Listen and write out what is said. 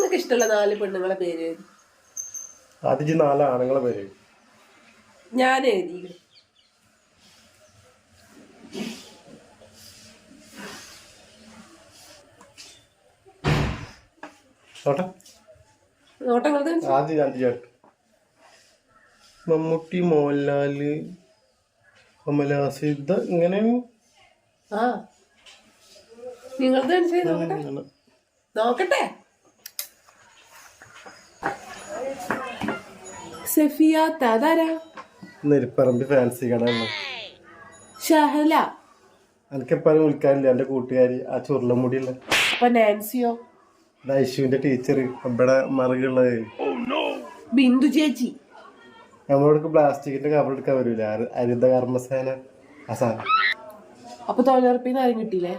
നിങ്ങൾക്ക് ഇഷ്ടമുള്ള 4 പെണ്ണുങ്ങളെ പേര്? ആദ്യം 4 ആണുങ്ങളെ പേര് ഞാൻ എഴുതി. ആദ്യം മമ്മൂട്ടി, മോഹൻലാല്, കമലഹാസൻ, ഇങ്ങനെയാണ്. നിങ്ങളത് നോക്കട്ടെ. സഫിയ താതാരാ? നെരിപ്പറമ്പ് ഫാൻസി കട. ഷഹല എനിക്കെപ്പോഴും വിളിക്കാറില്ല. എന്റെ കൂട്ടുകാരി ആ ചുരുളമുടിയുള്ള. അപ്പൊ നാൻസിയോ? ഐശുവിന്റെ ടീച്ചർ ഇവിടെ മറുകുള്ളത്. ബിന്ദു ചേച്ചി. നമ്മളോടൊക്കെ പ്ലാസ്റ്റിക്കിന്റെ കവർ എടുക്കാൻ വരൂല, ഹരിത കർമ്മസേന ആ സാധനം. അപ്പൊ തൊഴിലുറപ്പിന്ന് ആരും കിട്ടിയില്ലേ?